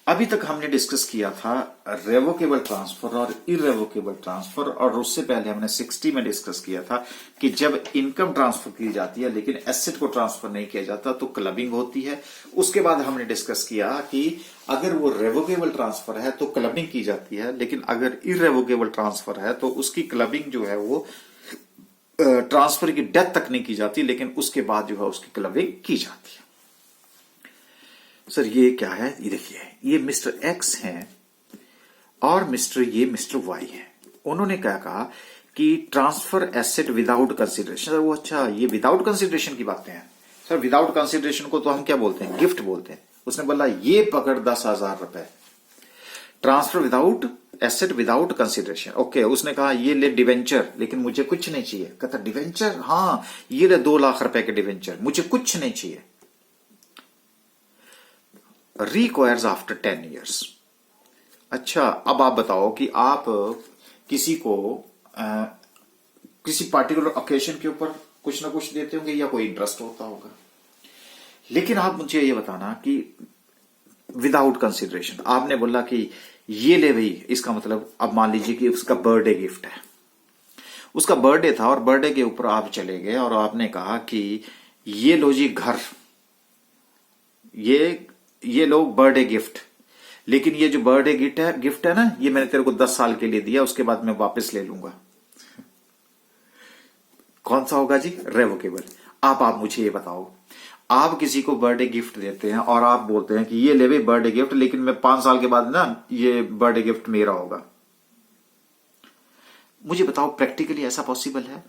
अभी तक हमने डिस्कस किया था रेवोकेबल ट्रांसफर और इरेवोकेबल ट्रांसफर, और उससे पहले हमने 60 में डिस्कस किया था कि जब इनकम ट्रांसफर की जाती है लेकिन एसेट को ट्रांसफर नहीं किया जाता तो क्लबिंग होती है। उसके बाद हमने डिस्कस किया कि अगर वो रेवोकेबल ट्रांसफर है तो क्लबिंग की जाती है, लेकिन अगर इरेवोकेबल ट्रांसफर है तो उसकी क्लबिंग जो है वो ट्रांसफर की डेथ तक नहीं की जाती, लेकिन उसके बाद जो है उसकी क्लबिंग की जाती है। सर ये क्या है? ये देखिए, ये मिस्टर एक्स हैं और मिस्टर वाई है। उन्होंने क्या कहा कि transfer asset without consideration. Sir वो अच्छा, ये विदाउट कंसिडरेशन की बातें हैं। सर विदाउट कंसिडरेशन को तो हम क्या बोलते हैं? गिफ्ट बोलते हैं। उसने बोला ये पकड़ 10,000 रुपए, transfer without asset without consideration. Okay, उसने कहा ये ले डिवेंचर, लेकिन मुझे कुछ नहीं चाहिए। कहता डिवेंचर? हाँ ये ले 2 लाख रुपए के डिवेंचर, मुझे कुछ नहीं चाहिए। Requires after 10 years। अच्छा, अब आप बताओ कि आप किसी को किसी पार्टिकुलर ओकेशन के ऊपर कुछ ना कुछ देते होंगे या कोई इंटरेस्ट होता होगा, लेकिन आप मुझे ये बताना कि विदाउट कंसिडरेशन आपने बोला कि ये ले भाई, इसका मतलब अब मान लीजिए कि उसका बर्थडे गिफ्ट है, उसका बर्थडे था और बर्थडे के ऊपर आप चले गए और आपने कहा कि ये लो जी घर, ये लो बर्थडे गिफ्ट, लेकिन ये जो बर्थडे गिफ्ट है ना, ये मैंने तेरे को 10 साल के लिए दिया, उसके बाद मैं वापस ले लूंगा। कौन सा होगा जी? रेवोकेबल। आप मुझे ये बताओ, आप किसी को बर्थडे गिफ्ट देते हैं और आप बोलते हैं कि ये ले भाई बर्थडे गिफ्ट, लेकिन मैं 5 साल के बाद ना ये बर्थडे गिफ्ट मेरा होगा। मुझे बताओ प्रैक्टिकली ऐसा पॉसिबल है?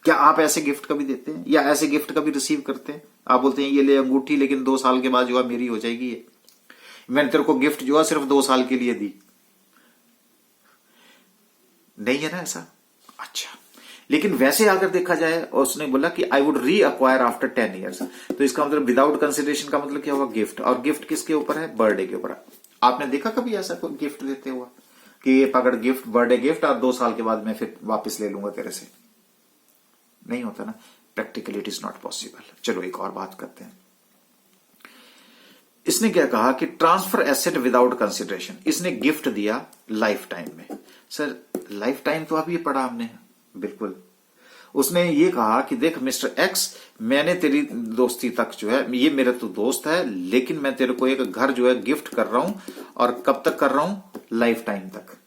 क्या आप ऐसे गिफ्ट कभी देते हैं या ऐसे गिफ्ट कभी रिसीव करते हैं? आप बोलते हैं ये ले अंगूठी, लेकिन 2 साल के बाद जो है मेरी हो जाएगी, ये मैंने तेरे को गिफ्ट जो है सिर्फ 2 साल के लिए दी। नहीं है ना ऐसा? अच्छा, लेकिन वैसे अगर देखा जाए और उसने बोला कि आई वुड री अक्वायर आफ्टर 10 years, तो इसका मतलब विदाउट कंसिडरेशन का मतलब क्या होगा? गिफ्ट। और गिफ्ट किसके ऊपर है? बर्थडे के ऊपर। आपने देखा कभी ऐसा कोई गिफ्ट देते हुआ कि ये पकड़ गिफ्ट, बर्थडे गिफ्ट, और 2 साल के बाद मैं फिर वापस ले लूंगा तेरे से? नहीं होता ना, practically it is not possible. चलो एक और बात करते हैं। इसने क्या कहा कि ट्रांसफर एसेट विदाउट कंसिडरेशन, इसने गिफ्ट दिया लाइफ टाइम में। सर लाइफ टाइम तो अभी पढ़ा हमने, बिल्कुल। उसने ये कहा कि देख मिस्टर एक्स, मैंने तेरी दोस्ती तक जो है, ये मेरा तो दोस्त है, लेकिन मैं तेरे को एक घर जो है गिफ्ट कर रहा हूं, और कब तक कर रहा हूं? लाइफ टाइम तक।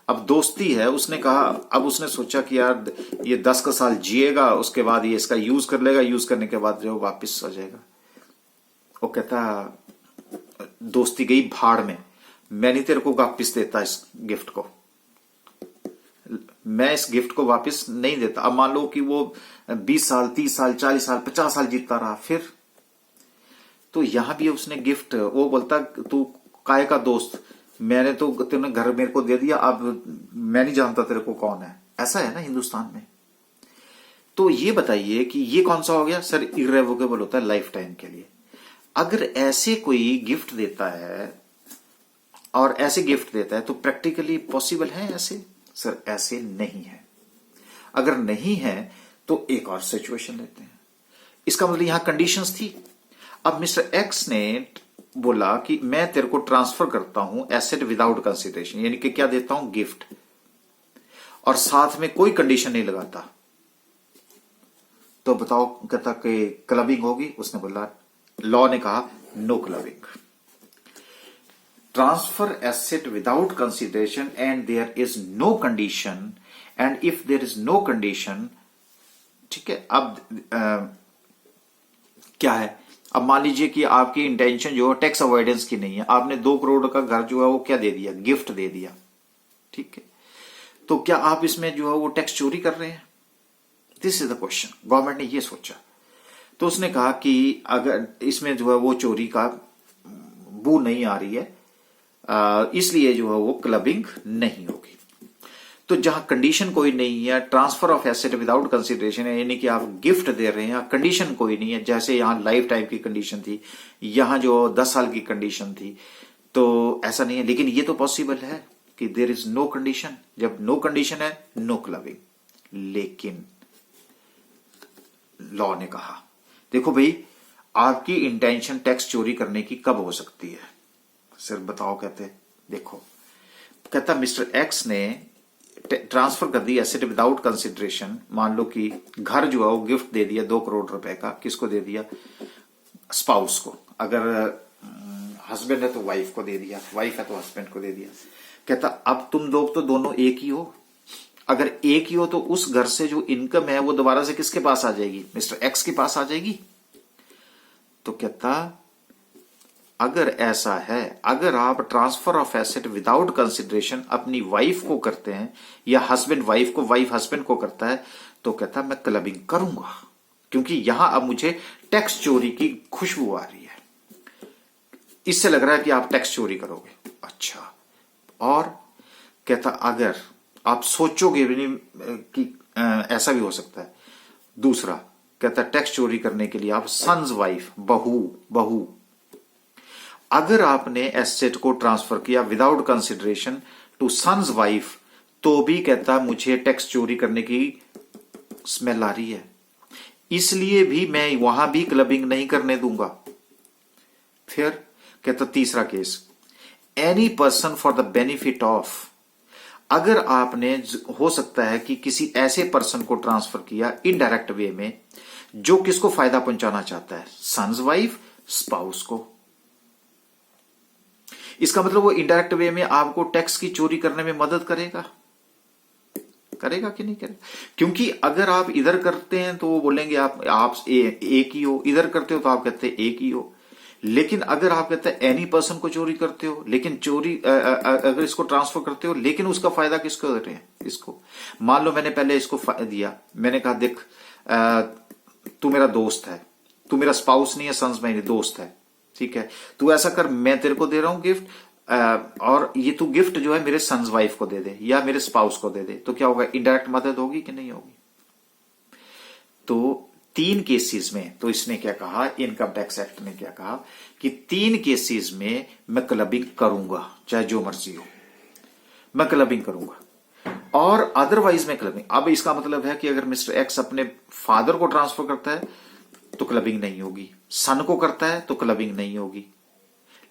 अब दोस्ती है, उसने कहा, अब उसने सोचा कि यार ये 10 का साल जिएगा, उसके बाद ये इसका यूज कर लेगा, यूज करने के बाद जो वापिस आ जाएगा। वो कहता दोस्ती गई भाड़ में, मैं नहीं तेरे को वापिस देता इस गिफ्ट को, मैं इस गिफ्ट को वापस नहीं देता। अब मान लो कि वो 20 साल, 30 साल, 40 साल, 50 साल जीतता रहा, फिर तो यहां भी उसने गिफ्ट, वो बोलता तू काय का दोस्त, मैंने तो तूने घर मेरे को दे दिया, अब मैं नहीं जानता तेरे को कौन है। ऐसा है ना हिंदुस्तान में। तो ये बताइए कि ये कौन सा हो गया? सर इररेवोकेबल होता है लाइफ टाइम के लिए। अगर ऐसे कोई गिफ्ट देता है और ऐसे गिफ्ट देता है तो प्रैक्टिकली पॉसिबल है ऐसे? सर ऐसे नहीं है। अगर नहीं है तो एक और सिचुएशन लेते हैं। इसका मतलब यहां कंडीशंस थी। अब मिस्टर एक्स ने बोला कि मैं तेरे को ट्रांसफर करता हूं एसेट विदाउट कंसिडरेशन, यानी कि क्या देता हूं? गिफ्ट, और साथ में कोई कंडीशन नहीं लगाता। तो बताओ, कहता कि क्लबिंग होगी? उसने बोला, लॉ ने कहा no clubbing. Transfer asset without consideration and there is no condition, and if there is no condition, ठीक है। अब क्या है? अब मान लीजिए कि आपकी इंटेंशन जो है टैक्स अवॉइडेंस की नहीं है, आपने 2 करोड़ का घर जो है वो क्या दे दिया? गिफ्ट दे दिया, ठीक है। तो क्या आप इसमें जो है वो टैक्स चोरी कर रहे हैं? This is the question. Government ने ये सोचा, तो उसने कहा कि अगर इसमें जो है वो चोरी का बू नहीं आ रही है, इसलिए जो है वो क्लबिंग नहीं होगी। तो जहां कंडीशन कोई नहीं है, transfer of asset without consideration है, यानी कि आप गिफ्ट दे रहे हैं, कंडीशन कोई नहीं है, जैसे यहां लाइफ टाइम की कंडीशन थी, यहां जो 10 साल की कंडीशन थी, तो ऐसा नहीं है। लेकिन ये तो पॉसिबल है कि देयर इज नो कंडीशन। जब नो कंडीशन है, नो क्लबिंग। लेकिन लॉ ने कहा देखो भाई, आपकी इंटेंशन टैक्स चोरी करने की कब हो सकती है? सर बताओ। कहते देखो, कहता मिस्टर एक्स ने ट्रांसफर कर दी एसेट विदाउट कंसिडरेशन। मान लो कि घर जो है वो गिफ्ट दे दिया 2 करोड़ रुपए का। किसको दे दिया? स्पाउस को। अगर हस्बैंड है तो वाइफ को दे दिया, वाइफ है तो हस्बैंड को दे दिया। कहता अब तुम लोग तो दोनों एक ही हो, अगर एक ही हो तो उस घर से जो इनकम है वो दोबारा से किसके पास आ जाएगी? मिस्टर एक्स के पास आ जाएगी। तो कहता अगर ऐसा है, अगर आप transfer of asset without consideration अपनी वाइफ को करते हैं, या हस्बैंड वाइफ को, वाइफ हस्बैंड को करता है, तो कहता मैं क्लबिंग करूंगा, क्योंकि यहां अब मुझे टैक्स चोरी की खुशबू आ रही है, इससे लग रहा है कि आप टैक्स चोरी करोगे। अच्छा, और कहता अगर आप सोचोगे भी नहीं कि ऐसा भी हो सकता है। दूसरा, कहता है टैक्स चोरी करने के लिए आप सन्स वाइफ, बहू, अगर आपने एसेट को ट्रांसफर किया without consideration to sons wife, तो भी कहता मुझे टैक्स चोरी करने की स्मेल आ रही है, इसलिए भी मैं वहां भी क्लबिंग नहीं करने दूंगा। फिर कहता तीसरा case, any person for the benefit of, अगर आपने हो सकता है कि किसी ऐसे पर्सन को ट्रांसफर किया इनडायरेक्ट वे में जो किसको फायदा पहुंचाना चाहता है, सन्स वाइफ, स्पाउस को। इसका मतलब वो इनडायरेक्ट वे में आपको टैक्स की चोरी करने में मदद करेगा कि नहीं करेगा? क्योंकि अगर आप इधर करते हैं तो वो बोलेंगे आप एक ही हो, इधर करते हो तो आप कहते हैं एक ही हो। लेकिन अगर आप कहते हैं एनी पर्सन को चोरी करते हो, लेकिन चोरी अगर इसको ट्रांसफर करते हो, लेकिन उसका फायदा किसको दे रहे हैं? इसको। मान लो मैंने पहले इसको दिया, मैंने कहा देख तू मेरा दोस्त है, तू मेरा स्पाउस नहीं है, सन्स में दोस्त है, ठीक है, तू ऐसा कर, मैं तेरे को दे रहा हूं गिफ्ट, और ये तू गिफ्ट जो है मेरे सन्स वाइफ को दे दे या मेरे स्पाउस को दे दे, तो क्या होगा? इनडायरेक्ट मदद होगी कि नहीं होगी? तो 3 केसेस में तो इसने क्या कहा, इनकम टैक्स एक्ट ने क्या कहा कि 3 केसेस में मैं क्लबिंग करूंगा, चाहे जो मर्जी हो, मैं क्लबिंग करूंगा, और अदरवाइज मैं क्लबिंग। अब इसका मतलब है कि अगर मिस्टर एक्स अपने फादर को ट्रांसफर करता है तो क्लबिंग नहीं होगी, सन को करता है तो क्लबिंग नहीं होगी,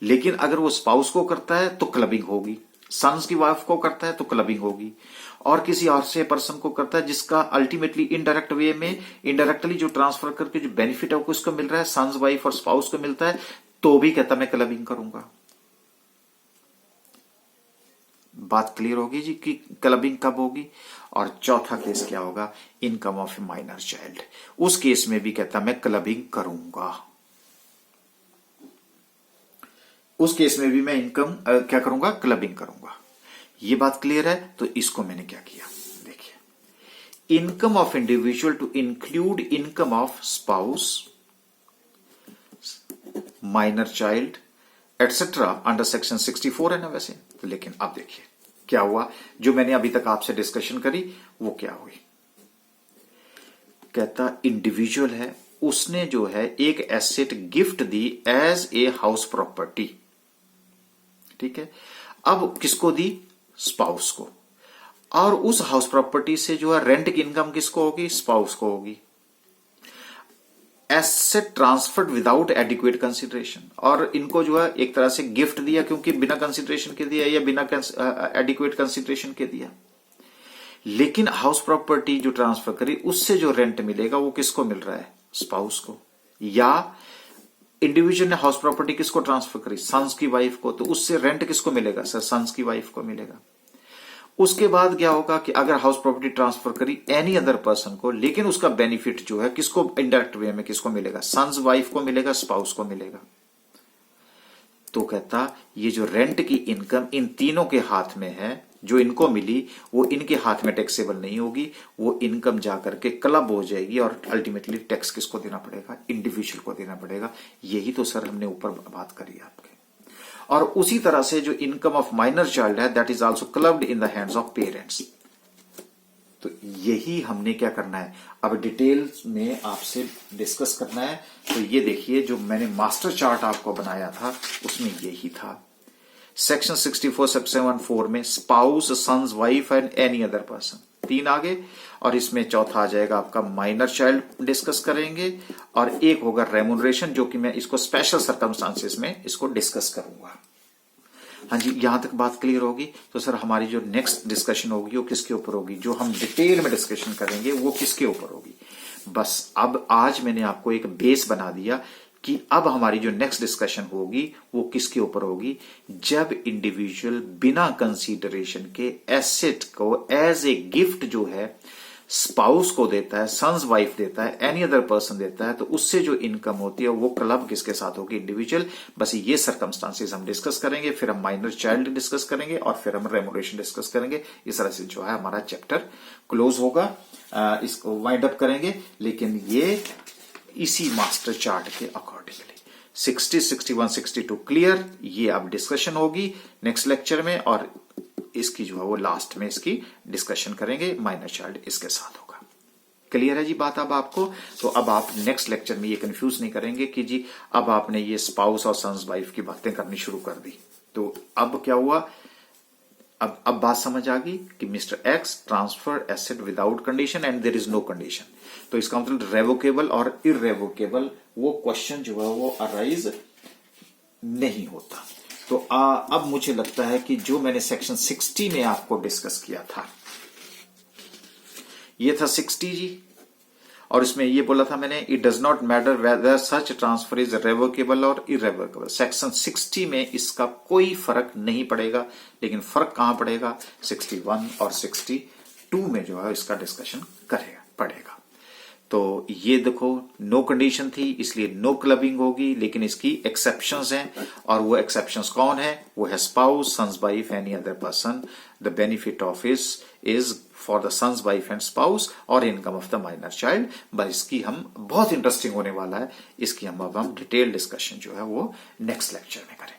लेकिन अगर वो स्पाउस को करता है तो क्लबिंग होगी, सन्स की वाइफ को करता है तो क्लबिंग होगी, और किसी और से पर्सन को करता है जिसका अल्टीमेटली इनडायरेक्ट वे में इनडायरेक्टली जो ट्रांसफर करके जो बेनिफिट है वो किसको मिल रहा है, सन्स वाइफ और स्पाउस को मिलता है, तो भी कहता मैं क्लबिंग करूंगा। बात क्लियर होगी जी कि क्लबिंग कब होगी। और चौथा केस क्या होगा, income of A minor child, उस केस में भी कहता मैं क्लबिंग करूंगा, उस केस में भी मैं इनकम क्या करूंगा, क्लबिंग करूंगा। ये बात क्लियर है। तो इसको मैंने क्या किया, देखिए, income of individual to include income of spouse, minor child etcetera under section 64 है ना वैसे तो। लेकिन अब देखिए क्या हुआ, जो मैंने अभी तक आपसे डिस्कशन करी वो क्या हुई। कहता इंडिविजुअल है, उसने जो है एक एसेट गिफ्ट दी एज ए हाउस प्रॉपर्टी, ठीक है। अब किसको दी, स्पाउस को, और उस हाउस प्रॉपर्टी से जो है रेंट की इनकम किसको होगी, स्पाउस को होगी। Asset transferred without adequate consideration, और इनको जो है एक तरह से गिफ्ट दिया, क्योंकि बिना कंसिडरेशन के दिया या बिना एडिक्वेट कंसिडरेशन के दिया। लेकिन हाउस प्रॉपर्टी जो ट्रांसफर करी उससे जो रेंट मिलेगा वो किसको मिल रहा है, स्पाउस को। या इंडिविजुअल ने हाउस प्रॉपर्टी किसको ट्रांसफर करी, सन्स की वाइफ को, तो उससे रेंट किसको मिलेगा, सर सन्स की वाइफ को मिलेगा। उसके बाद क्या होगा कि अगर हाउस प्रॉपर्टी ट्रांसफर करी एनी अदर पर्सन को, लेकिन उसका बेनिफिट जो है किसको, इनडायरेक्ट वे में किसको मिलेगा, सन्स वाइफ को मिलेगा, स्पाउस को मिलेगा। तो कहता ये जो रेंट की इनकम इन तीनों के हाथ में है, जो इनको मिली वो इनके हाथ में टैक्सेबल नहीं होगी, वो इनकम जाकर के क्लब हो जाएगी और अल्टीमेटली टैक्स किसको देना पड़ेगा, इंडिविजुअल को देना पड़ेगा। यही तो सर हमने ऊपर बात करी आपके। और उसी तरह से जो इनकम ऑफ माइनर चाइल्ड है that is also clubbed in the hands of parents. तो यही हमने क्या करना है, अब डिटेल्स में आपसे डिस्कस करना है। तो ये देखिए जो मैंने मास्टर चार्ट आपको बनाया था उसमें यही था। सेक्शन 64 सब 74 में spouse, sons, wife and any other person, 3 आगे, और इसमें चौथा आ जाएगा आपका माइनर चाइल्ड डिस्कस करेंगे, और एक होगा रेमुनरेशन, जो कि मैं इसको स्पेशल सर्कमस्टांसेस में इसको डिस्कस करूंगा। हाँ जी, यहां तक बात क्लियर होगी। तो सर हमारी जो नेक्स्ट डिस्कशन होगी वो किसके ऊपर होगी, जो हम डिटेल में डिस्कशन करेंगे वो किसके ऊपर होगी। बस अब आज मैंने आपको एक बेस बना दिया कि अब हमारी जो नेक्स्ट डिस्कशन होगी वो किसके ऊपर होगी, जब इंडिविजुअल बिना कंसीडरेशन के एसेट को एज ए गिफ्ट जो है स्पाउस को देता है, सन्स वाइफ देता है, एनी अदर पर्सन देता है, तो उससे जो इनकम होती है वो क्लब किसके साथ होगी, इंडिविजुअल। बस ये सर्कमस्टांसेस हम डिस्कस करेंगे, फिर हम माइनर चाइल्ड डिस्कस करेंगे, और फिर हम रेमुनरेशन डिस्कस करेंगे। इस तरह से जो है हमारा चैप्टर क्लोज होगा, इसको वाइंड अप करेंगे। लेकिन ये इसी मास्टर चार्ट के अकॉर्डिंगली 60, 61, 62 क्लियर, ये अब डिस्कशन होगी नेक्स्ट लेक्चर में, और इसकी जो है वो लास्ट में इसकी डिस्कशन करेंगे, माइनर चाइल्ड इसके साथ होगा। क्लियर है जी बात अब आपको? तो अब आप नेक्स्ट लेक्चर में ये कंफ्यूज नहीं करेंगे कि जी अब आपने ये स्पाउस और सन्स वाइफ की बातें करनी शुरू कर दी। तो अब क्या हुआ, अब बात समझ आ गई कि mister X transfer asset without condition and there is no condition. तो इसका मतलब रेवोकेबल और इररेवोकेबल वो क्वेश्चन जो है वो अराइज नहीं होता। तो अब मुझे लगता है कि जो मैंने सेक्शन 60 में आपको डिस्कस किया था, ये था 60 जी, और इसमें ये बोला था मैंने, it does not matter whether such transfer is revocable और इरेवोकेबल। सेक्शन 60 में इसका कोई फर्क नहीं पड़ेगा, लेकिन फर्क कहां पड़ेगा, 61 और 62 में जो है इसका डिस्कशन पड़ेगा। तो ये देखो नो कंडीशन थी इसलिए नो क्लबिंग होगी, लेकिन इसकी एक्सेप्शंस हैं, और वो एक्सेप्शंस कौन है, वो है spouse, sons wife, any other person. The benefit of is for the sons wife and spouse और income of the minor child. बस इसकी हम बहुत इंटरेस्टिंग होने वाला है, इसकी हम डिटेल डिस्कशन जो है वो नेक्स्ट लेक्चर में करें।